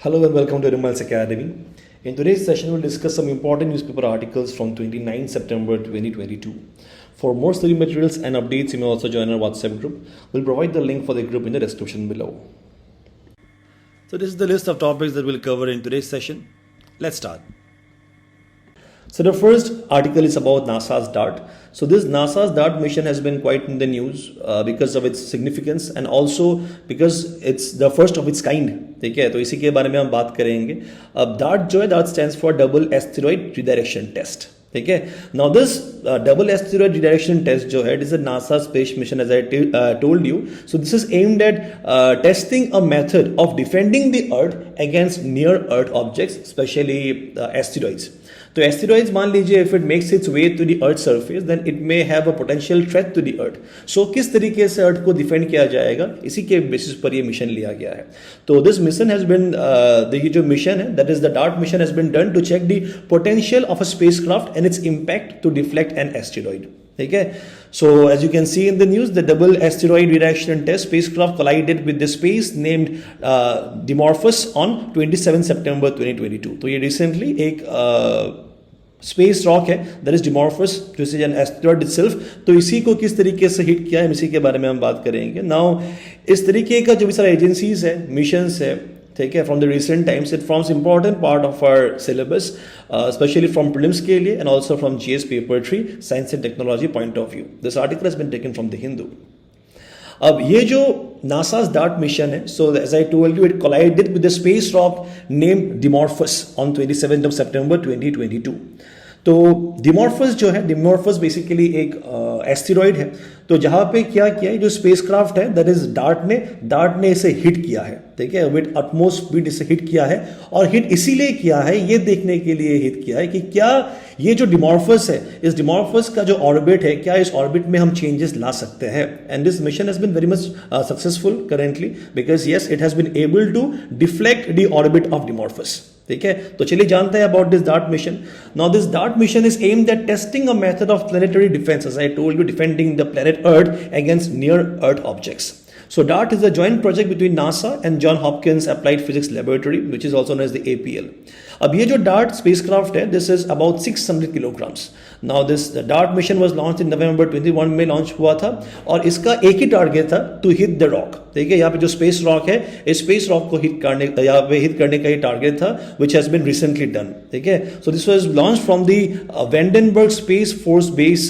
Hello and welcome to Rimals Academy. In today's session, we'll discuss some important newspaper articles from 29 September 2022. For more study materials and updates, you may also join our WhatsApp group. We'll provide the link for the group in the description below. So this is the list of topics that we'll cover in today's session. Let's start. So the first article is about NASA's DART. So this NASA's DART mission has been quite in the news because of its significance and also because it's the first of its kind. ठीक है, तो इसी के बारे में हम बात करेंगे. अब DART जो है, DART stands for Double Asteroid Redirection Test. ठीक है. Now this double asteroid redirection test जो है, it is a NASA space mission as I told you. So this is aimed at testing a method of defending the Earth against near Earth objects, especially asteroids. तो asteroids मान लीजिए if it makes its way to the earth surface then it may have a potential threat to the earth. So किस तरीके से अर्थ को defend किया जाएगा, इसी के बेसिस पर ये मिशन लिया गया है. तो दिस मिशन हैज बीन ये जो मिशन है that is the DART mission has been done to check the potential of a spacecraft and its impact to deflect an asteroid. ठीक है. So as you can see in the news, the double asteroid redirection test spacecraft collided with the space named Dimorphos on 27 September 2022. तो ये recently एक space rock है that is डिमॉर्फस जो is an asteroid itself. तो इसी को किस तरीके से हिट किया है, इसी के बारे में हम बात करेंगे. नाउ इस तरीके का जो भी सारा एजेंसीज है, मिशंस है, ठीक है, from the recent times it forms important part of our syllabus specially from prelims के लिए and also from GS paper 3 science and technology point of view. This article has been taken from the Hindu. अब ये जो NASA's DART mission है, so as I told you, it collided with the space rock named Dimorphos on 27th of September 2022. तो डिमॉर्फस जो है, डिमॉर्फस basically एक asteroid है. तो जहां पे क्या किया है, जो स्पेसक्राफ्ट है दैट इज डार्ट ने इसे हिट किया है. ठीक है, विद अटमोस्ट स्पीड इसे हिट किया है. और हिट इसीलिए किया है, ये देखने के लिए हिट किया है कि क्या ये जो डिमॉर्फस है, इस डिमॉर्फस का जो ऑर्बिट है, क्या इस ऑर्बिट में हम चेंजेस ला सकते हैं. And this mission has been very much successful currently because yes it has been able to deflect the orbit of Dimorphos. ठीक है, तो चलिए जानते हैं about this DART mission. Now this DART mission is aimed at testing a method of planetary defence, as I told you, defending the planet earth against near earth objects. So DART is a joint project between NASA and Johns Hopkins Applied Physics Laboratory, which is also known as the APL. अब ये जो DART spacecraft है, this is about 600 kilograms. Now this the DART mission was launched in November 21 में launch हुआ था और इसका एक ही टारगेट था, टू हिट द रॉक. ठीक है, यहाँ पे जो स्पेस रॉक है, इस स्पेस रॉक को हिट करने का ही टारगेट था, which has been recently done. ठीक है, so this was launched from the Vandenberg Space Force Base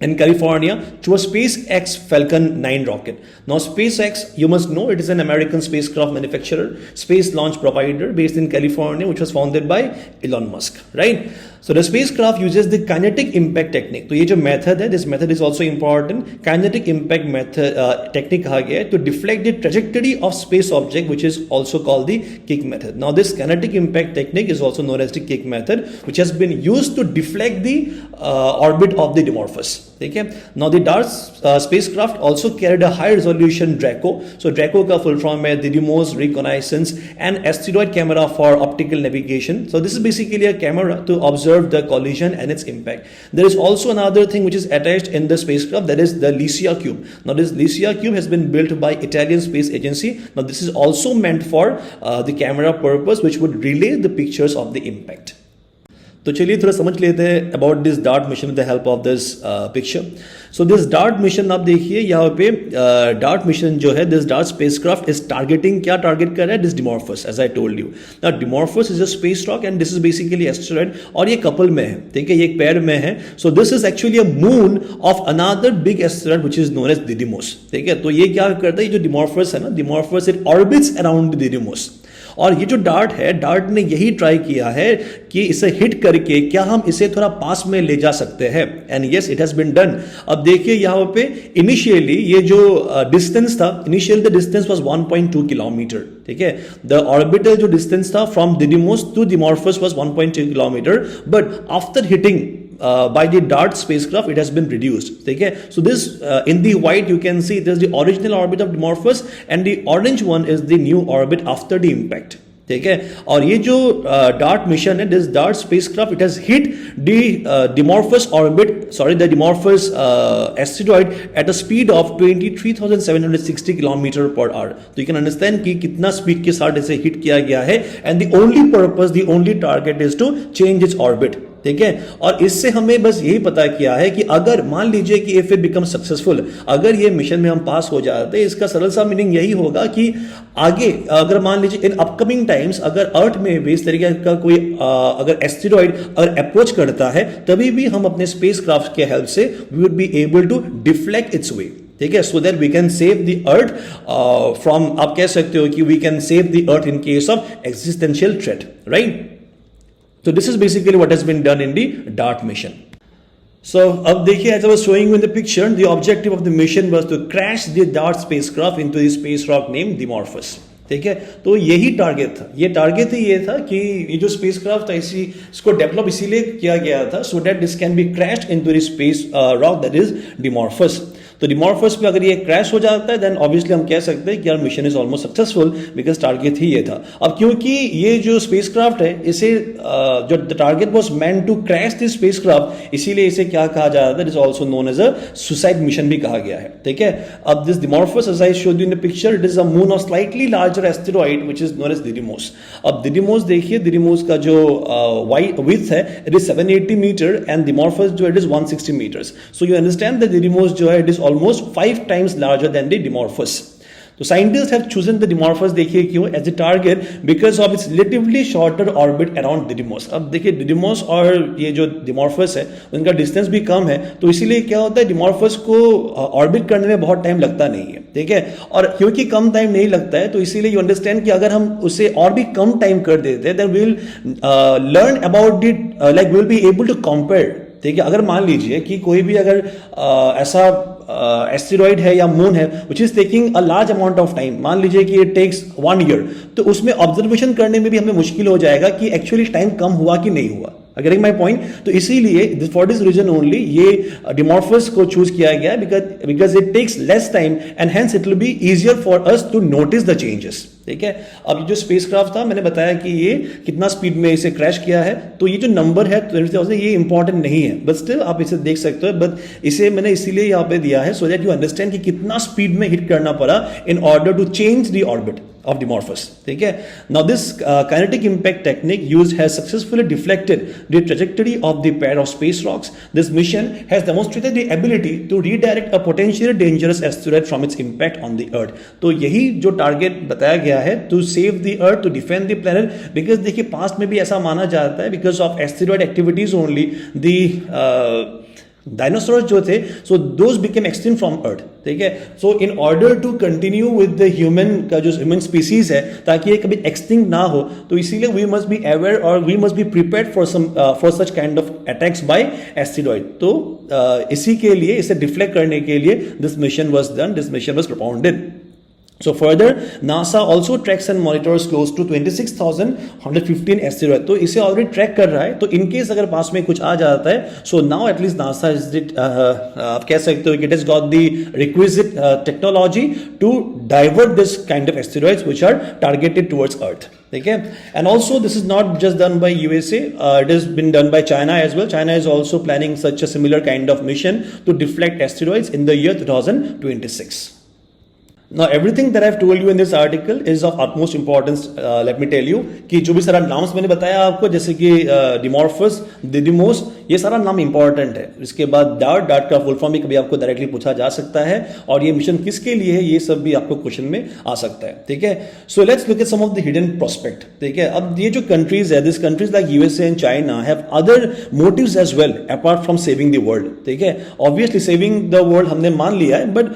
in California to a SpaceX Falcon 9 rocket. Now SpaceX, you must know, it is an American spacecraft manufacturer, space launch provider based in California, which was founded by Elon Musk, right? So the spacecraft uses the kinetic impact technique. तो ये जो method है, this method is also important. Kinetic impact method technique कहा गया है to deflect the trajectory of space object, which is also called the kick method. Now this kinetic impact technique is also known as the kick method, which has been used to deflect the orbit of the Dimorphos. ठीक है. Now the DART spacecraft also carried a high resolution Draco. So Draco का full form है Didymos Reconnaissance and Asteroid Camera for Optical Navigation. So this is basically a camera to observe the collision and its impact. There is also another thing which is attached in the spacecraft, that is the Lycia cube. Now this Lycia cube has been built by Italian Space Agency. Now this is also meant for the camera purpose, which would relay the pictures of the impact. तो चलिए थोड़ा समझ लेते हैं about this DART mission with the help of this picture. So this DART mission आप देखिए यहाँ पे डार्ट मिशन जो है, this DART spacecraft is targeting, क्या टारगेट कर रहा है, this Dimorphos, as I told you. Now Dimorphos is a space rock and this is basically asteroid, और ये कपल में है. ठीक है, ये एक पेयर में है. So this is actually a moon of another big asteroid which is known as Didymos. ठीक है, तो ये क्या करता है, ये जो डिमॉर्फस है ना, डिमॉर्फस इट ऑर्बिट्स अराउंड डिडिमोस. और ये जो डार्ट है, डार्ट ने यही ट्राई किया है कि इसे हिट करके क्या हम इसे थोड़ा पास में ले जा सकते हैं. And yes it has been done. अब देखिए यहाँ पे इनिशियली ये जो डिस्टेंस था, initial the distance was 1.2 kilometre. ठीक है, द ऑर्बिटल जो डिस्टेंस था from Didymos to Dimorphos was 1.2 kilometre, but after hitting by the DART spacecraft it has been reduced. Okay, so this in the white you can see there's the original orbit of Dimorphos and the orange one is the new orbit after the impact. ठीक है। और ये जो DART mission है, this DART spacecraft, it has hit the Dimorphos orbit, sorry the Dimorphos asteroid at a speed of 23,760 kilometre per hour. तो you can understand कि कितना speed के साथ इसे हिट किया गया है, and the only purpose, the only target is to change its orbit, ठीक है। और इससे हमें बस यही पता किया है कि अगर मान लीजिए कि इफ इट बिकम सक्सेसफुल, अगर ये मिशन में हम पास हो जाते हैं, इसका सरल सा मीनिंग यही होगा कि आगे अगर मान लीजिए इन अपकमिंग टाइम्स अगर अर्थ में भी इस तरीके का कोई अगर एस्टेरॉइड अगर अप्रोच करता है, तभी भी हम अपने स्पेसक्राफ्ट के हेल्प से we would be able to deflect its way, ठीक है, so that we can save the earth from, आप कह सकते हो कि we can save the earth in case of existential threat, right. So this is basically what has been done in the DART mission. So अब देखिए, as I was showing you in the picture, the objective of the mission was to crash the DART spacecraft into the space rock named Dimorphos. ठीक है, तो यही target था, ये target ही ये था कि ये जो स्पेसक्राफ्ट था इसको डेवलप इसीलिए किया गया था, so that this can be crashed into the space rock that is Dimorphos. तो डिमॉर्फस पे अगर ये क्रैश हो जाता है, देन ऑब्वियसली हम कह सकते हैं कि यार mission is almost successful, because target ही ये था। अब क्योंकि ये जो स्पेसक्राफ्ट है, इसे जो the target was meant to crash this spacecraft, इसीलिए इसे क्या कहा जाता है, it is also known as a suicide mission भी कहा गया है, ठीक है। अब this Dimorphos, as I showed you in the picture, it is a moon of slightly larger asteroid which is known as Didymos. अब डिडिमोस देखिए, Didymos का जो विड्थ है it is 780 metre and Dimorphos जो it is 160 metres. So you understand that Didymos जो है it is almost 5 times larger than the Dimorphos. So scientists have chosen the Dimorphos, देखिए क्यों, as a target because of its relatively shorter orbit around Didymos. अब देखिए Didymos और ये जो Dimorphos है उनका डिस्टेंस भी कम है, तो इसीलिए क्या होता है, Dimorphos को ऑर्बिट करने में बहुत टाइम लगता नहीं है, ठीक है। और क्योंकि कम टाइम नहीं लगता है, तो इसीलिए यू अंडरस्टैंड कि अगर हम उसे और भी कम टाइम कर देते हैं, then we'll learn about it, like we'll be able to compare, ठीक है। अगर मान लीजिए कि कोई भी अगर ऐसा एस्टेरॉइड है या मून है which is taking a large amount of time, मान लीजिए कि इट टेक्स 1 ईयर, तो उसमें ऑब्जर्वेशन करने में भी हमें मुश्किल हो जाएगा कि एक्चुअली टाइम कम हुआ कि नहीं हुआ। अगेटिंग माई पॉइंट, तो इसीलिए फॉर दिस रीजन ओनली ये डिमॉर्फस को चूज किया गया, because it takes less time and hence it will be easier for us to notice the changes, ठीक है। अब जो स्पेसक्राफ्ट था, मैंने बताया कि ये कितना स्पीड में इसे क्रैश किया है, तो ये जो नंबर है 20,000 ये इंपॉर्टेंट नहीं है, बट स्टिल आप इसे देख सकते हो। बट इसे मैंने इसीलिए यहाँ पे दिया है सो दैट यू अंडरस्टैंड कि कितना स्पीड में हिट करना पड़ा in order to change the orbit of Dimorphos, ठीक है। Now this kinetic impact technique used has successfully deflected the trajectory of the pair of space rocks. This mission has demonstrated the ability to redirect a potentially dangerous asteroid from its impact on the Earth. तो यही जो target बताया गया है, to save the Earth, to defend the planet, because देखिए past में भी ऐसा माना जाता है, because of asteroid activities only the dinosaur जो थे, so those became extinct from earth, ठीक है। So in order to continue with the human का जो ह्यूमन स्पीसीज है, ताकि ये कभी एक्सटिंक्ट ना हो, तो इसीलिए वी मस्ट बी अवेयर और we must be prepared for such kind of attacks by asteroid. तो इसी के लिए, इसे डिफ्लेक्ट करने के लिए this mission was done, this mission was propounded. So further, NASA also tracks and monitors close to 26,115 asteroids. तो इसे ऑलरेडी ट्रैक कर रहा है, तो इनकेस अगर पास में कुछ आ जाता है, so now at least NASA is आप कह सकते हो कि it has got the requisite technology to divert this kind of asteroids which are targeted towards earth, ठीक है। And also this is not just done by USA, it is been done by China as well. China is also planning such a similar kind of mission to deflect asteroids in the year 2026. Now everything that I've told you in this article is of utmost importance. Let me tell you कि जो भी सारा नाम्स मैंने बताया आपको, जैसे कि डिमॉर्फस, Didymos, ये सारा नाम इंपॉर्टेंट है। इसके बाद डार्ट, डार्ट का फुल फॉर्म भी कभी आपको डायरेक्टली पूछा जा सकता है, और ये मिशन किसके लिए है, ये सब भी आपको क्वेश्चन में आ सकता है, ठीक है। So let's look at some of the hidden prospect, ठीक है। अब ये जो कंट्रीज है, this countries like USA and China have other motives as well apart from saving the world, ठीक है। ऑब्वियसली सेविंग द वर्ल्ड हमने मान लिया है, but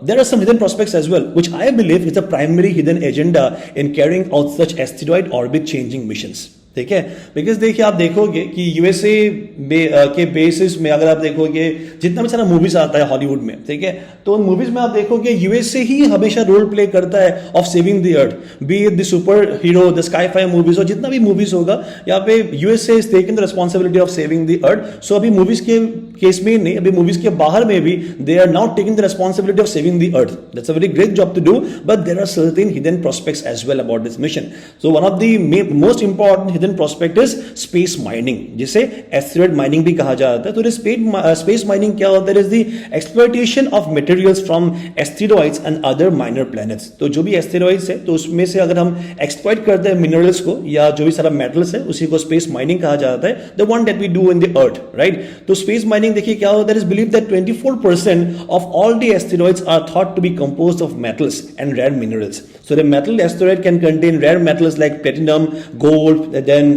there are some hidden prospects as well, which I believe is the primary hidden agenda in carrying out such asteroid orbit changing missions. ठीक है, because देखिए आप देखोगे कि यूएसए के बेसिस में अगर आप देखोगे जितना भी सारा मूवीज आता है हॉलीवुड में, ठीक है, तो उन मूवीज में आप देखोगे यूएसए ही हमेशा रोल प्ले करता है of saving the earth, be it the super hero, the sci-fi movies और जितना भी मूवीज होगा यहाँ पे USA is taking the responsibility of saving the earth. So अभी मूवीज के केस में नहीं, अभी मूवीज के बाहर में भी they are now taking the responsibility of saving the earth. That's a very great job to do, but there are certain hidden prospects as well about this mission. So one of the most important hidden prospect is space mining, जिसे asteroid mining भी कहा जाता है. तो space mining क्या होता है? Is the exploitation of materials from asteroids and other minor planets. तो जो भी एस्टेरॉइड्स है तो उसमें से अगर हम एक्सप्लॉइट करते हैं मिनरल्स को या जो भी सारा मेटल्स है उसी को स्पेस माइनिंग कहा जाता है. The one that we do in the earth, right. तो स्पेस माइनिंग देखिए क्या होता है? Is believe that 24% of all the asteroids are thought to be composed of metals and rare minerals. So the metal asteroid can contain rare metals like platinum, gold, then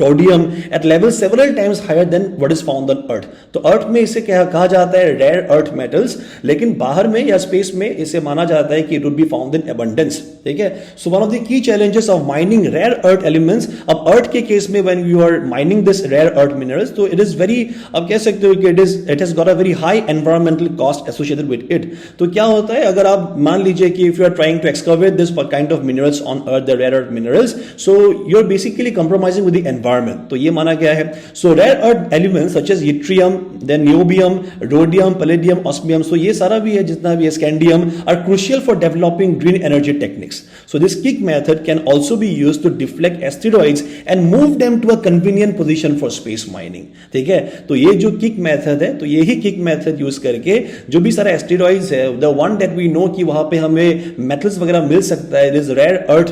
rhodium at levels several times higher than what is found on Earth. तो Earth में इसे कहा जाता है rare earth metals, लेकिन बाहर में या स्पेस में इसे माना जाता है कि it would be found in abundance. ठीक है. So one of the key challenges of mining rare earth elements, अब Earth के केस में when you are mining this rare earth minerals, तो it is very, अब कह सकते हो कि it has got a very high environmental cost associated with it. तो क्या होता है अगर आप मान लीजिए कि if you are trying to excavate this kind of minerals on earth, the rare earth minerals, so you're basically compromising with the environment. तो ये माना गया है. So rare earth elements such as yttrium, then niobium, rhodium, palladium, osmium, so ये सारा भी है जितना भी है, scandium, are crucial for developing green energy techniques. So this kick method can also be used to deflect asteroids and move them to a convenient position for space mining. ठीक है. तो ये जो kick method है, तो यही kick method use करके जो भी सारा asteroids है, the one that we know कि वहां पे हमें metals वगैरह मिल सकता है, this rare earth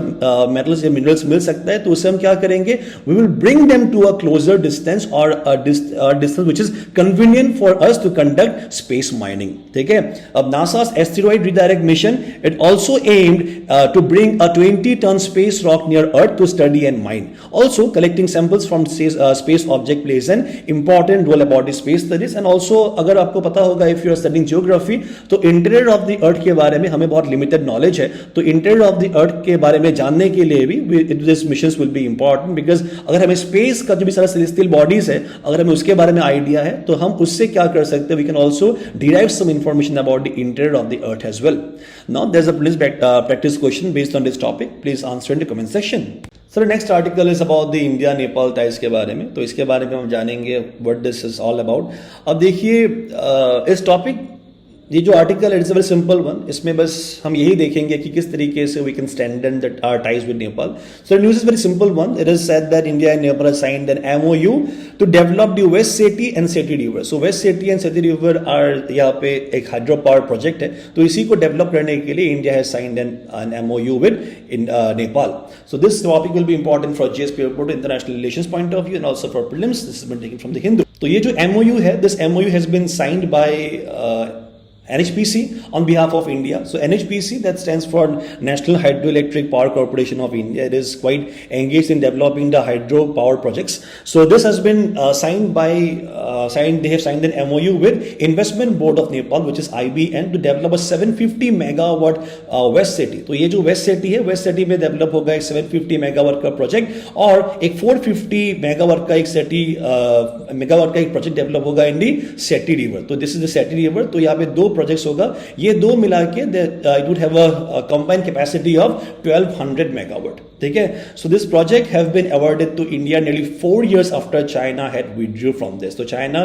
metals या minerals मिल सकता है, तो उससे हम क्या करेंगे? We will bring them to a closer distance or a distance which is convenient for us to conduct space mining. ठीक है. अब NASA's asteroid redirect mission, it also aimed to bring a 20-ton space rock near Earth to study and mine. Also, collecting samples from space object plays an important role about the space studies. And also, अगर आपको पता होगा if you are studying geography, तो interior of the Earth के बारे में हमें बहुत limited knowledge है. तो interior of the Earth के बारे में जानने के लिए भी this missions will be important, because अगर हमें स्पेस का जो भी सारा celestial bodies है, अगर हमें उसके बारे में आइडिया है तो हम उससे क्या कर सकते हैं? We can also derive some information about the interior of the Earth as well. Now there's a practice question based on this topic. Please answer in the comment section. So the next article is about the India Nepal ties के बारे में. तो इसके बारे में हम जानेंगे what this is all about. अब देखिए इस टॉपिक, ये जो आर्टिकल है it's a very simple one. इसमें बस हम यही देखेंगे कि किस तरीके से we can strengthen that our ties with Nepal. So the news is very simple one. It is said that India and Nepal have signed an MOU to develop the west Sethi and Sethi river. So west Sethi and Sethi river are यहाँ पे एक hydro power project है, तो इसी को develop करने के लिए India has signed an MOU with Nepal. So this topic will be important for GS paper international relations point of view and also for prelims. This is been taken from the Hindu. तो ये जो MOU है, this MOU has been signed by NHPC on behalf of India. So NHPC, that stands for National Hydroelectric Power Corporation of India. It is quite engaged in developing the hydro power projects. So this has been they have signed an MOU with Investment Board of Nepal, which is IBN, to develop a 750 megawatt West City. तो ये जो West City है, West City में develop होगा एक 750 megawatt का project, और एक 450 megawatt का एक project develop होगा in the Seti River. तो this is the Seti River. तो यहाँ पे दो प्रोजेक्ट्स होगा, ये दो मिला के it would have a combined capacity of 1200 megawatt. ठीक है. So this project have been awarded to India nearly 4 years after China had withdrew from this. तो चाइना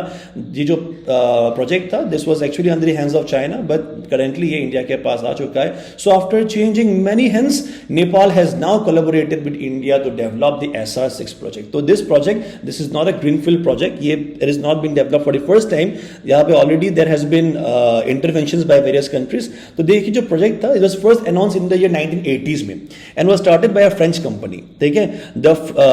ये जो प्रोजेक्ट था, this was actually under the hands of China, but currently ये India के पास आ चुका है. So after changing many hands, Nepal has now collaborated with India to develop the SR6 project. तो this project, this is not a greenfield project. ये it is not been developed for the first time. यहाँ पे already there has been interventions by various countries. तो देखिए जो project था, it was first announced in the year 1980s में and was started by a French company. ठीक है.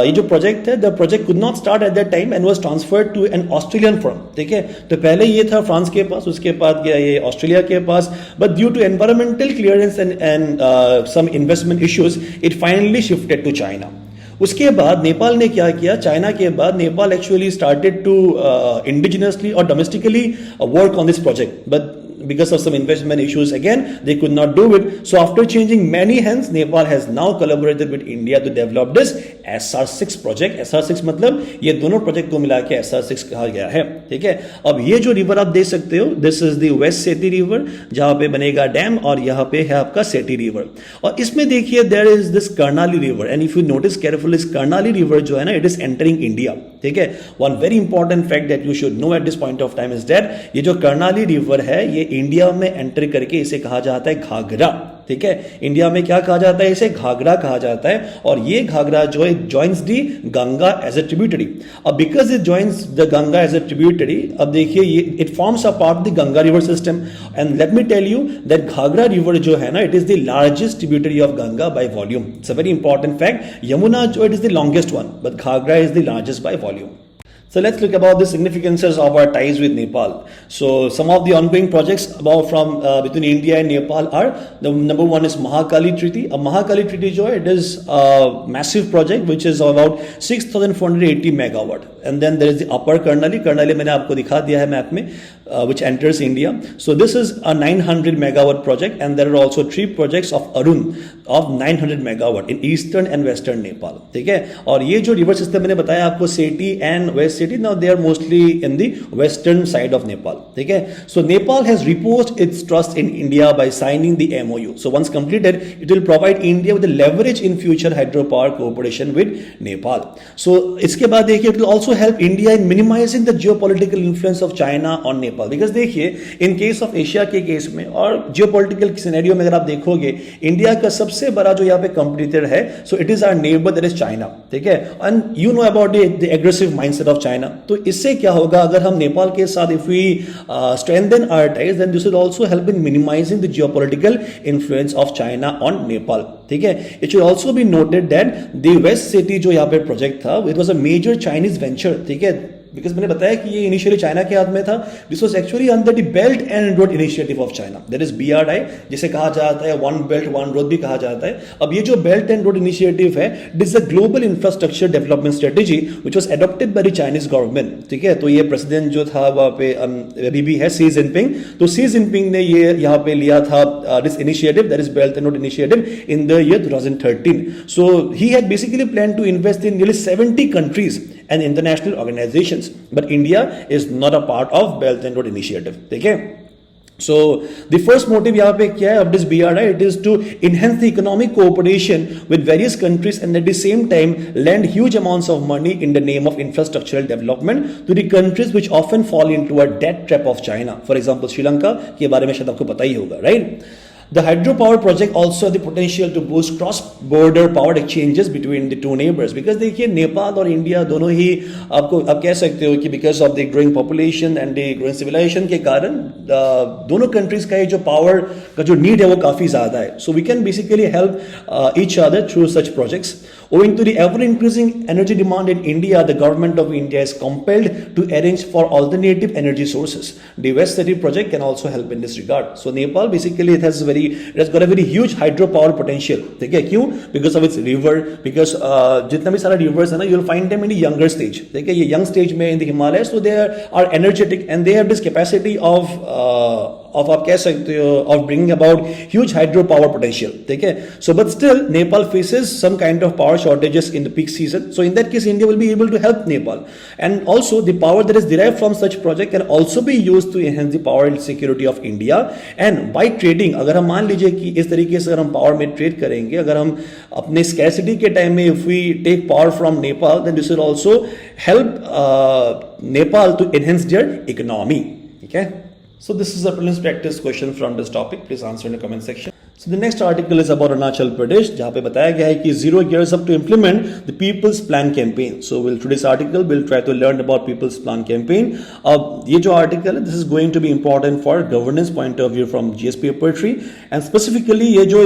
ये जो प्रोजेक्ट है, the project could not start at that time and was transferred to an Australian firm. ठीक है. तो पहले ये था फ्रांस के पास, उसके बाद गया ये ऑस्ट्रेलिया के पास, but due to environmental clearance and some investment issues, it finally shifted to China. उसके बाद नेपाल ने क्या किया? चाइना के बाद Nepal actually started to indigenously और domestically work on this project, but because of some investment issues again they could not do it. So after changing many hands, Nepal has now collaborated with India to develop this SR6 project. SR6 मतलब ये दोनों project को मिला के SR6 कहा गया है, ठीक है। अब ये जो रिवर आप देख सकते हो, दिस इज द वेस्ट सेती रिवर, जहां पे बनेगा डैम, और यहाँ पे है आपका सेती रिवर। और इसमें देखिए there is this Karnali river, and if you notice carefully, इस कर्नाली रिवर जो है ना, इट इज एंटरिंग इंडिया, ठीक है। One very important fact that you should know at this point of time is that ये जो कर्नाली रिवर है ये इंडिया में एंटर करके इसे कहा जाता है घाघरा, ठीक है। इंडिया में क्या कहा जाता है, इसे घाघरा कहा जाता है, और ये घाघरा जो है joins the Ganga as a tributary. अब because it joins the Ganga as a tributary, अब देखिए ये it forms a part the Ganga river system, and let me tell you that Ghaghara river जो है ना, it is the largest tributary of Ganga by volume. It's a very important fact. Yamuna जो it is the longest one, but Ghaghara is the largest by volume. So let's look about the significances of our ties with Nepal. So some of the ongoing projects between India and Nepal are, the number one is Mahakali Treaty. A Mahakali Treaty jo hai, it is a massive project which is about 6,480 megawatt. And then there is the Upper Karnali. Karnali मैंने आपको दिखा दिया है map में, which enters India. So this is a 900 megawatt project, and there are also 3 projects of Arun of 900 megawatt in eastern and western Nepal, ठीक है। और ये जो रिवर सिस्टम मैंने बताया आपको, Seti and west city, now they are mostly in the western side of Nepal, ठीक है। So Nepal has reposed its trust in India by signing the MOU. So once completed, it will provide India with the leverage in future hydropower cooperation with Nepal. So इसके बाद देखिए, it will also help India in minimizing the geopolitical influence of China on Nepal, because देखिए in case of Asia के case में और geopolitical scenario में अगर आप देखोगे, इंडिया का सबसे बड़ा जो यहाँ पे कंपटीटर है, so it is our neighbor, that is China, ठीक है। And you know about the aggressive mindset of China. तो इससे क्या होगा, अगर हम नेपाल के साथ if we strengthen our ties, then this will also help in minimizing the geopolitical influence of China on Nepal, ठीक है। It should also be noted that the West City जो यहाँ पे प्रोजेक्ट था, it was a major Chinese venture, ठीक है। Because मैंने बताया कि ये इनिशियली चाइना के हाथ में था। This was actually under the belt and road initiative of China, that is BRI, जिसे कहा जाता है वन बेल्ट वन रोड भी कहा जाता है। अब ये जो बेल्ट एंड रोड इनिशिएटिव है, it is a global infrastructure development strategy which was adopted by the Chinese government, ठीक है। तो ये प्रेसिडेंट जो था वहां पे अभी भी है, सी जिनपिंग। तो सी जिनपिंग ने ये यहाँ पे लिया था this initiative, that is belt and road initiative, in the year 2013। So he had basically plan to invest in nearly 70 countries and international organizations, but India is not a part of Belt and Road Initiative, ठीक है। So the first motive यहाँ पे क्या है of this BRI? It is to enhance the economic cooperation with various countries and at the same time lend huge amounts of money in the name of infrastructural development to the countries which often fall into a debt trap of China. For example, Sri Lanka के बारे में शायद आपको पता ही होगा, right? The hydropower project also has the potential to boost cross-border power exchanges between the two neighbors, because देखिए नेपाल और India दोनों ही आपको आप कह सकते हो कि because of the growing population and the growing civilization के कारण दोनों countries का ये जो power का जो need है वो काफी ज्यादा है। So we can basically help each other through such projects. Owing to the ever-increasing energy demand in India, the government of India is compelled to arrange for alternative energy sources. The West City project can also help in this regard. So Nepal basically it has got a very huge hydropower potential. ठीक है, क्यों? Because of its river, because जितना भी सारा rivers है ना, you'll find them in the younger stage. ठीक है, ये young stage में in the Himalayas, so they are energetic and they have this capacity of आप कह सकते हो of bringing about huge hydropower potential, ठीक है। So but still Nepal faces some kind of power shortages in the peak season. So in that case India will be able to help Nepal, and also the power that is derived from such project can also be used to enhance the power and security of India. And by trading, अगर हम मान लीजिए कि इस तरीके से अगर हम पावर में ट्रेड करेंगे, अगर हम अपने scarcity के टाइम में if we take power from Nepal, then this will also help Nepal to enhance their economy, ठीक है। So this is a prelims practice question from this topic. Please answer in the comment section. So the next article is about Arunachal Pradesh, जहाँ पे बताया गया है कि 0 years up to implement the People's Plan campaign. So today's article we'll try to learn about People's Plan campaign. अब ये जो article है, this is going to be important for governance point of view from GS paper 3, and specifically ये जो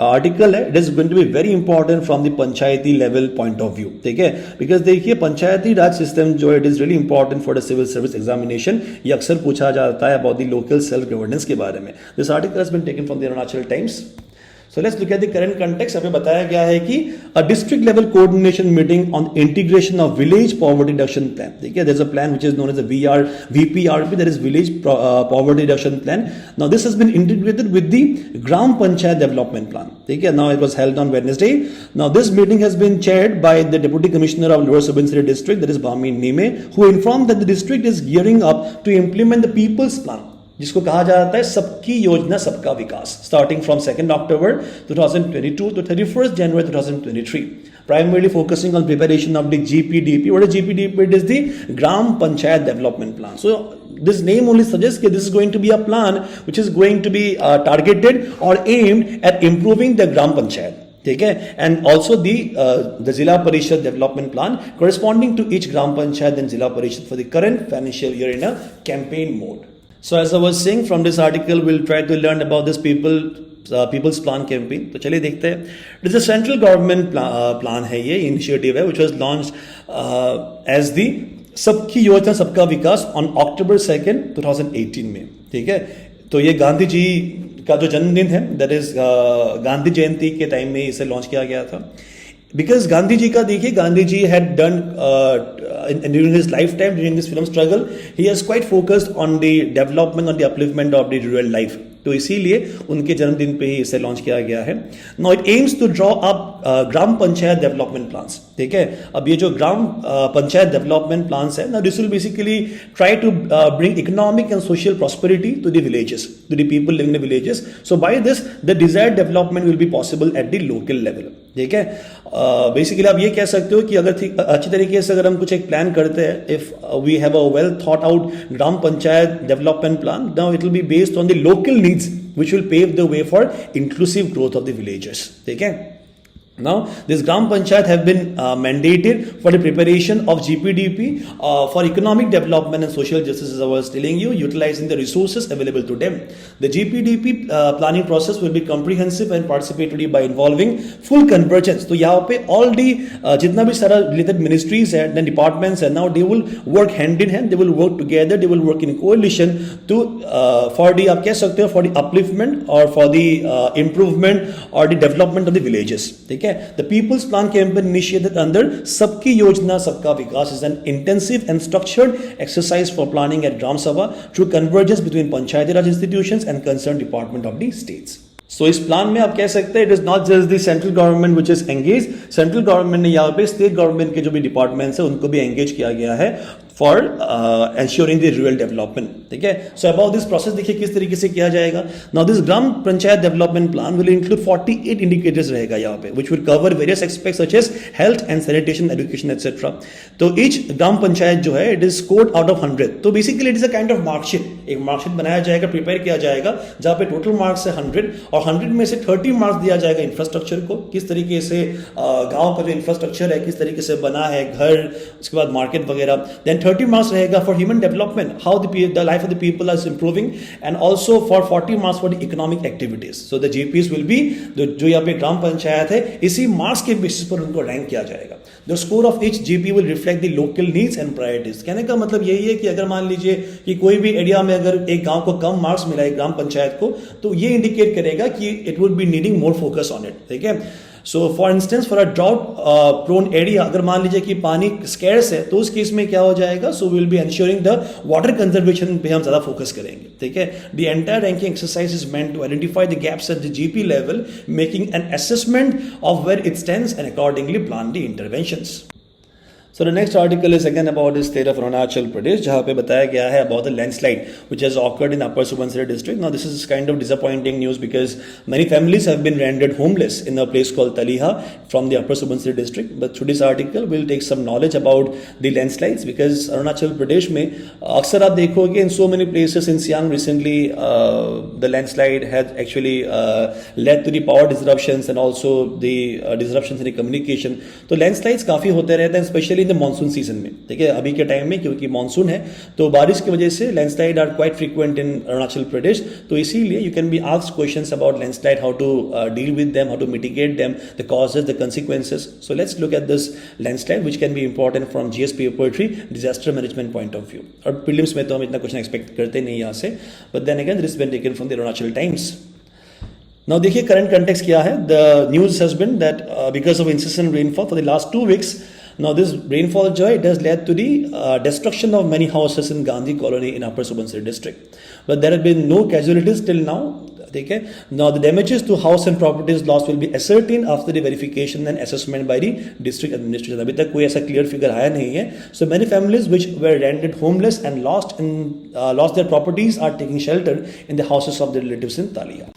article है, it is going to be very important from the Panchayati level point of view, ठीक है। Because देखिए पंचायती राज system जो है, it is really important for the civil service examination. ये अक्सर पूछा जाता है about the local self governance के बारे में. This article has been taken from the Arunachal Times. So let's look at the current context. यहाँ पे बताया गया है कि a district level coordination meeting on integration of village poverty reduction plan. देखिए, there's a plan which is known as the VPRP, that is village poverty reduction plan. Now this has been integrated with the Gram Panchayat development plan. देखिए, now it was held on Wednesday. Now this meeting has been chaired by the Deputy Commissioner of Lower Subansiri District, that is Bami Nime, who informed that the district is gearing up to implement the People's Plan, जिसको कहा जाता है सबकी योजना सबका विकास, starting from 2 October 2022 to 31st January 2023, primarily focusing on preparation of the GPDP. What is GPDP? It is the Gram Panchayat Development Plan. So this name only suggests that this is going to be a plan which is going to be targeted or aimed at improving the Gram Panchayat. ठीक है, and also the Zilla Parishad development plan corresponding to each Gram Panchayat and Zilla Parishad for the current financial year in a campaign mode. So as I was saying, from this article we'll try to learn about this people's plan campaign. तो चलिए देखते हैं. It is a central government plan है, ये initiative है which was launched as the सबकी योजना सबका विकास on October 2nd 2018 में. ठीक है, तो ये गांधी जी का जो जन्मदिन है, दैट इज गांधी जयंती के टाइम में इसे लॉन्च किया गया था. बिकॉज गांधी जी का देखिए, Gandhi ji had done during his lifetime, during this freedom struggle, he has quite focused on the development, on the upliftment of the rural life. तो इसीलिए उनके जन्मदिन पे ही इसे लॉन्च किया गया है. Now it aims to draw up gram panchayat development plans. ठीक है, अब ये जो ग्राम पंचायत डेवलपमेंट प्लान्स है ना, this will basically try to bring economic and social prosperity to the villages, to the people living in the villages. So by this the desired development will be possible at the local level. ठीक है, basically आप ये कह सकते हो कि अगर अच्छी तरीके से अगर हम कुछ एक प्लान करते हैं, if we have a well thought out gram panchayat development plan, now it will be based on the local needs which will pave the way for inclusive growth of the villages. ठीक है, now this Gram Panchayat have been mandated for the preparation of GPDP for economic development and social justice, as I was telling you, utilizing the resources available to them. The GPDP planning process will be comprehensive and participatory by involving full convergence. तो यहाँ पे all the जितना भी सारा related ministries है and departments है, now they will work hand in hand, they will work together, they will work in coalition to for the, आप कह सकते हो, for the upliftment or for the improvement or the development of the villages. ठीक है, the People's Plan campaign initiated under सबकी योजना सबका विकास is an intensive and structured exercise for planning at Gram Sabha through convergence between Panchayati Raj institutions and concerned department of the states. So इस plan में आप कह सकते हैं, it is not just the central government which is engage, central government ने यहाँ पे state government के जो भी डिपार्टमेंट्स है उनको भी एंगेज किया गया है for ensuring the rural development. ठीक है, सो अबाउट दिस प्रोसेस देखिए किस तरीके से किया जाएगा. Now this gram panchayat development plan will include 48 indicators रहेगा यहाँ पे, which will cover various aspects such as health and sanitation, education etcetera. तो ईच ग्राम पंचायत जो है it is scored out of 100. तो basically it is a kind of marksheet, एक marksheet बनाया जाएगा, प्रिपेयर किया जाएगा, जहाँ पे टोटल मार्क्स है 100 और 100 में से 30 मार्क्स दिया जाएगा इंफ्रास्ट्रक्चर को, किस तरीके से गांव का जो इंफ्रास्ट्रक्चर है किस तरीके से बना है, घर, उसके बाद मार्केट वगैरह. देन 30 मार्क्स रहेगा for human development, how the life of the people are improving, and also for 40 marks for the economic activities. So the GPs will be, जो यहाँ पे ग्राम पंचायत है इसी मार्क्स के बेसिस पर उनको रैंक किया जाएगा. The score of each GP will reflect the local needs and priorities. कहने का मतलब यही है कि अगर मान लीजिए कि कोई भी एरिया में अगर एक गांव को कम मार्क्स मिला है ग्राम पंचायत को, तो ये इंडिकेट करेगा कि it would be needing more focus on it. ठीक है, so for instance for a drought prone area, अगर मान लीजिए कि पानी स्कैर्स है तो उस केस में क्या हो जाएगा, so will be ensuring the water conservation पे हम ज्यादा फोकस करेंगे. ठीक है, the entire ranking exercise is meant to identify the gaps at the GP level, making an assessment of where it stands and accordingly plan the interventions. So the next article is again about the state of Arunachal Pradesh, जहाँ पे बताया गया है about the landslide which has occurred in Upper Subansiri district. Now this is kind of disappointing news because many families have been rendered homeless in a place called Taliha from the Upper Subansiri district. But through this article we'll take some knowledge about the landslides because Arunachal Pradesh में अक्सर आप देखोगे in so many places in Siang recently the landslide has actually led to the power disruptions and also the disruptions in the communication. तो landslides काफी होते रहते हैं especially in the monsoon season में. ठीक है, अभी के टाइम में क्योंकि मानसून है तो बारिश की वजह से landslide are quite frequent in Arunachal Pradesh. तो इसीलिए you can be asked questions about landslide, how to deal with them, how to mitigate them, the causes, the consequences. So let's look at this landslide which can be important from GS paper 3 disaster management point of view. और prelims में तो हम इतना question expect करते नहीं यहाँ से, but then again this been taken from the Arunachal Times. Now देखिए करंट कंटेक्स्ट क्या है. The news has been that because of insistent rainfall for the last 2 weeks. Now this rainfall joy, it has led to the destruction of many houses in Gandhi colony in Upper Subansiri district. But there have been no casualties till now. Okay. Now the damages to house and properties lost will be ascertained after the verification and assessment by the district administration. अभी तक कोई ऐसा clear figure आया नहीं है. So many families which were rendered homeless and lost their properties are taking shelter in the houses of their relatives in Talia.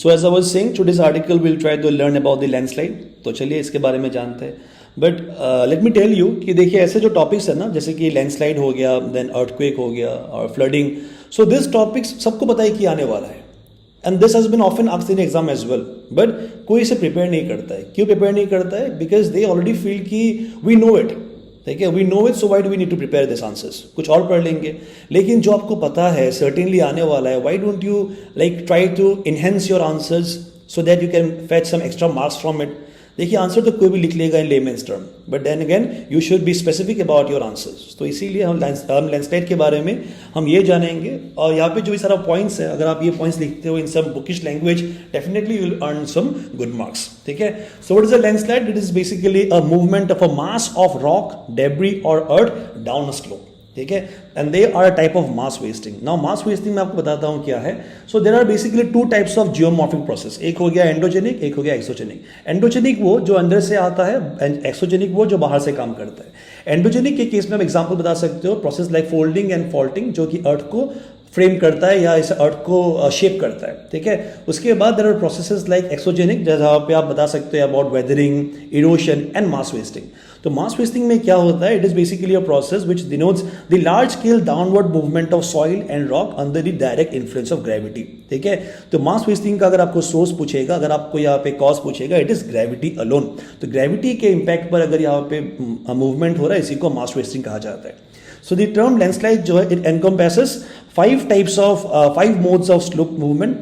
So as I was saying, today's article will try to learn about the landslide. तो चलिए इसके बारे में जानते हैं. But let me tell you कि देखिए ऐसे जो टॉपिक्स है ना, जैसे कि लैंडस्लाइड हो गया, देन अर्थक्वेक हो गया और फ्लडिंग. सो दिस टॉपिक्स सबको पता है कि आने वाला है. And this has been often asked in exam as well. But कोई इसे प्रिपेयर नहीं करता है. क्यों प्रिपेयर नहीं करता है? बिकॉज दे ऑलरेडी फील कि वी नो इट. ठीक है, we know it, so why do we need to prepare this answers. कुछ और पढ़ लेंगे. लेकिन जो आपको पता है सर्टेनली आने वाला है, why don't you like try to enhance your answers so that you can fetch some extra marks from it. देखिए आंसर तो कोई भी लिख लेगा in layman's term, but then again you should be specific about your answers. तो इसीलिए हम landslide के बारे में हम ये जानेंगे. और यहाँ पे जो भी सारा पॉइंट्स है, अगर आप ये पॉइंट्स लिखते हो in some bookish language, definitely you will earn some good marks. ठीक है. So what is a landslide? It is basically a movement of a mass of rock, debris और अर्थ डाउन अ स्लोप. ठीक है. And they are a type of mass wasting. Now mass wasting मैं आपको बताता हूं क्या है. So there are basically 2 types of geomorphic process. एक हो गया एंडोजेनिक, एक हो गया एक्सोजेनिक. एंडोजेनिक वो जो अंदर से आता है, एंड एक्सोजेनिक वो जो बाहर से काम करता है. एंडोजेनिक के केस में आप एग्जांपल बता सकते हो process like folding and faulting, जो कि अर्थ को फ्रेम करता है या इस अर्थ को शेप करता है. ठीक है. उसके बाद there are processes like exogenic, जहां पे आप बता सकते हो about weathering, erosion and mass wasting. तो मास वेस्टिंग में क्या होता है? It is basically a process which denotes the large scale downward movement of soil and rock under the direct influence of gravity. ठीक है. तो मास वेस्टिंग का अगर आपको सोर्स पूछेगा, अगर आपको यहाँ पे कॉज पूछेगा, इट इज ग्रेविटी अलोन. तो ग्रेविटी के इंपैक्ट पर अगर यहाँ पे मूवमेंट हो रहा है, इसी को मास वेस्टिंग कहा जाता है. So the term landslide जो है, it encompasses 5 modes of slope movement.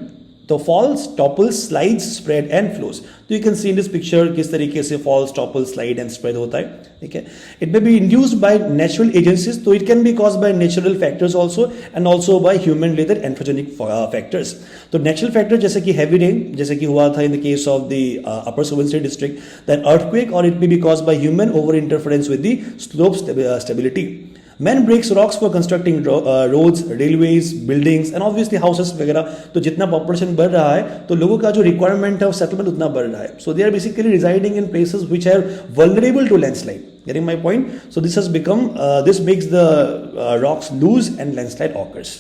तो falls, topples, slides, spread and flows. तो you can see in this picture किस तरीके से falls, topples, slide and spread होता है. ठीक है. It may be induced by natural agencies, तो it can be caused by natural factors also and also by human-related anthropogenic factors. तो natural factor जैसे कि heavy rain, जैसे कि हुआ था in the case of the Upper Subansiri district, then earthquake, or it may be caused by human over interference with the slope stability. Man breaks rocks for constructing roads, railways, buildings and obviously houses वगैरह. तो जितना population बढ़ रहा है तो लोगों का जो रिक्वायरमेंट है सेटलमेंट उतना बढ़ रहा है. So they are basically residing in places which are vulnerable to landslide. Getting my point? So this has become this makes the rocks loose and landslide occurs.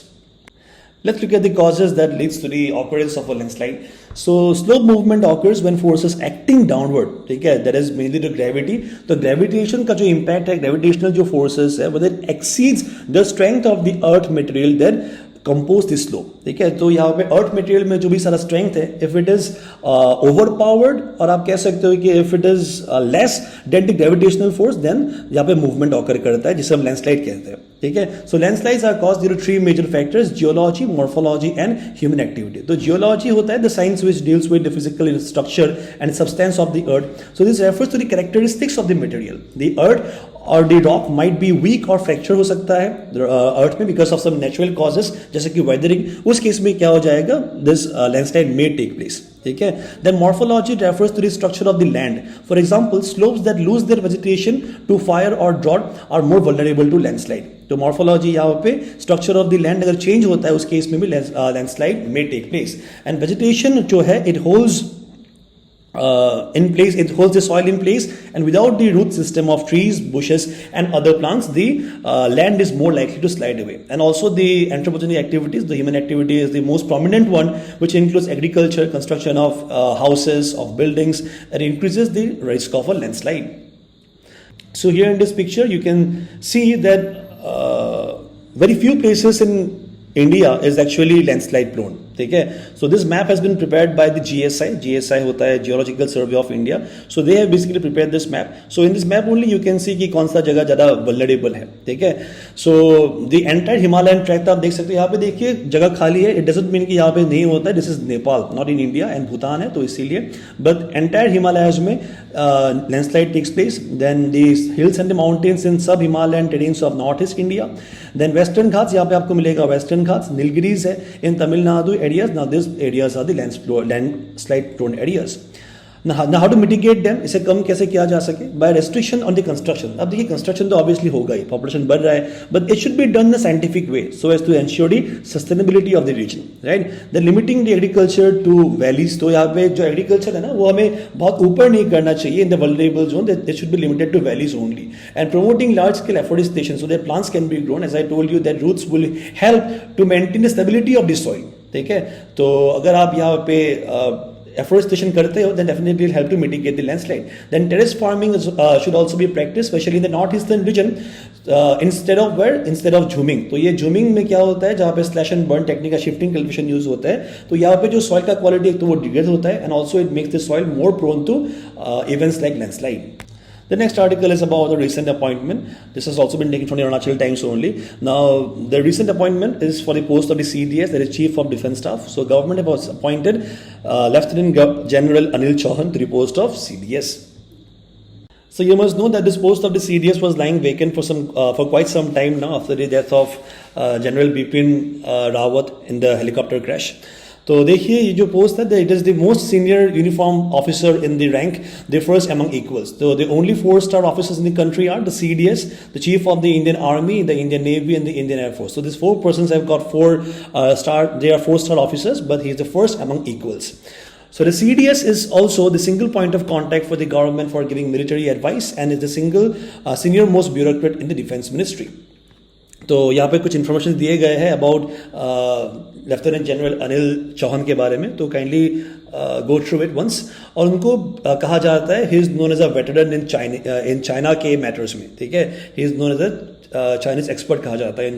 Let's look at the causes that leads to the occurrence of a landslide. So slope movement occurs when forces acting downward. ठीक है. That is mainly the gravity. तो gravitation का जो impact है, gravitational जो forces है, whether it exceeds the strength of the earth material, then compose this slope. ठीक है. तो यहाँ पे अर्थ मटेरियल में जो भी सारा स्ट्रेंथ है, if it is over powered, और आप कह सकते हो कि if it is less than the gravitational force, then यहाँ पे मूवमेंट ऑकर करता है, जिसे हम लैंडस्लाइड कहते हैं. ठीक है. So landslides are caused due to 3 major factors: geology, morphology and human activity. तो जियोलॉजी होता है the science which deals with the physical structure and substance of the earth. So this refers to the characteristics of the material. The earth और the rock might be weak और fracture हो सकता है earth में because of some natural causes, जैसे कि weathering. उस case में क्या हो जाएगा? This landslide may take place. ठीक है. Then morphology refers to the structure of the land. For example, slopes that lose their vegetation to fire और drought are more vulnerable to landslide. तो morphology यहाँ पे स्ट्रक्चर ऑफ द लैंड अगर change होता है, उस केस में भी landslide may take place. And vegetation जो है, it holds in place, it holds the soil in place, and without the root system of trees, bushes and other plants, the land is more likely to slide away. And also the anthropogenic activities, the human activity is the most prominent one, which includes agriculture, construction of houses, of buildings, and increases the risk of a landslide. So here in this picture you can see that very few places in India is actually landslide prone. ठीक है. So this map has been prepared by the GSI होता है geological survey of India. So they have basically prepared this map. So in this map only you can see कि कौन सा जगह ज्यादा vulnerable है. ठीक है. So the entire Himalayan tract आप देख सकते हो. यहाँ पे देखिए जगह खाली है. इट डजंट मीन कि यहाँ पे नहीं होता है. This is Nepal, not in India, and Bhutan है, तो इसीलिए. बट एंटायर हिमालयज में landslide takes place. Then these hills and the mountains in sub Himalayan terrains of north east India. Then Western Ghats, यहाँ पे आपको मिलेगा वेस्टर्न घाट्स. नीलगिरीज है इन Tamil Nadu areas. Now these areas are the landslide prone areas. Now how to mitigate them? इसे कम कैसे किया जा सके? By restriction on the construction. अब देखिए construction तो obviously होगा ही, population बढ़ रहा है, but it should be done in a scientific way so as to ensure the sustainability of the region, right? Then limiting the agriculture to valleys. तो यहाँ पे जो agriculture है ना, वो हमें बहुत ऊपर नहीं करना चाहिए in the vulnerable zone. It should be limited to valleys only. And promoting large scale afforestation so that plants can be grown. As I told you, that roots will help to maintain the stability of the soil. ठीक है? तो अगर आप यहाँ पे afforestation करते हो, then definitely will help to mitigate the landslide. Then terrace farming should also be practiced, especially in the northeastern region, instead of झूमिंग. तो ये झूमिंग में क्या होता है, जहाँ पे स्लैश एंड बर्न टेक्निक का शिफ्टिंग कल्टिवेशन यूज होता है, तो यहाँ पे जो सॉइल का क्वालिटी तो वो डिग्रेड होता है, and also it makes the soil more prone to events like landslide. The next article is about the recent appointment. This has also been taken from the Arunachal Times only. Now, the recent appointment is for the post of the CDS, that is Chief of Defence Staff. So, government has appointed Lieutenant General Anil Chauhan to the post of CDS. So, you must know that this post of the CDS was lying vacant for quite some time now after the death of General Bipin Rawat in the helicopter crash. तो देखिए ये जो post है, it is the most senior uniform officer in the rank, the first among equals. तो the only 4-star officers in the country are the CDS, the chief of the Indian army, the Indian navy and the Indian air force. So these 4 persons have got 4-star, they are 4-star officers, but he is the first among equals. So the CDS is also the single point of contact for the government for giving military advice and is the single senior most bureaucrat in the defense ministry. तो यहाँ पे कुछ information दिए गए हैं about lieutenant general Anil Chauhan के बारे में, तो kindly go through it once. और उनको कहा जाता है he is known as a veteran in China के मैटर्स में, ठीक है, he is known as a Chinese expert कहा जाता है.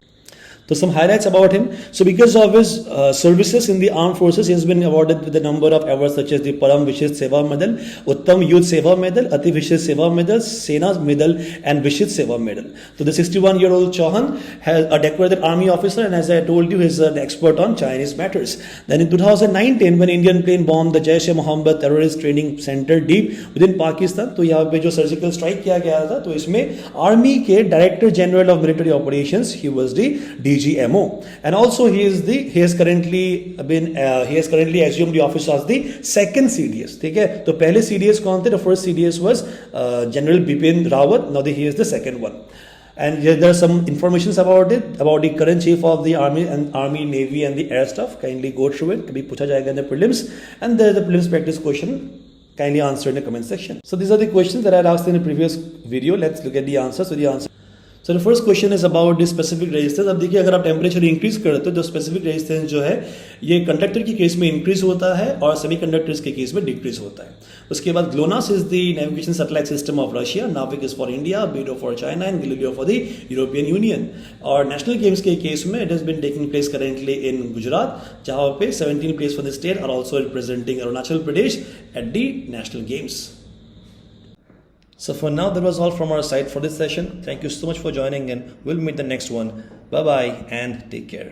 So some highlights about him. So because of his services in the armed forces, he has been awarded with a number of awards such as the Param Vishit Seva Medal, Uttam Youth Seva Medal, Ati Vishit Seva Medal, Sena Medal and Vishit Seva Medal. So the 61-year-old Chauhan has a decorated army officer, and as I told you, he is an expert on Chinese matters. Then in 2019, when Indian plane bombed the Jaish-e-Mohammed terrorist training center deep within Pakistan, तो यहाँ पे जो surgical strike किया गया था, तो इसमें army के director general of military operations, he was the DGMO, and also he has currently assumed the office as the second CDS. ठीक है, तो पहले CDS कौन थे? The first CDS was General Bipin Rawat. Now he is the second one. And there are some informations about it, about the current chief of the army, navy and the air staff. Kindly go through it. कभी पूछा जाएगा in the prelims, and there is the prelims practice question. Kindly answer in the comment section. So these are the questions that I had asked in the previous video. Let's look at the answers. So the first question is about the specific resistance. अब देखिए, अगर आप temperature increase करते हो तो specific resistance जो है ये कंडक्टर के केस में इंक्रीज होता है और सेमीकंडक्टर्स के केस में डिक्रीज होता है. उसके बाद GLONASS is the navigation satellite system of Russia, NavIC is for India, BeiDou for China and Galileo for the European Union. और नेशनल गेम्स के केस में it has been taking place currently in Gujarat, जहां पे 17 place for the state are also representing Arunachal Pradesh at the national games. So for now, that was all from our side for this session. Thank you so much for joining, and we'll meet the next one. Bye bye and take care.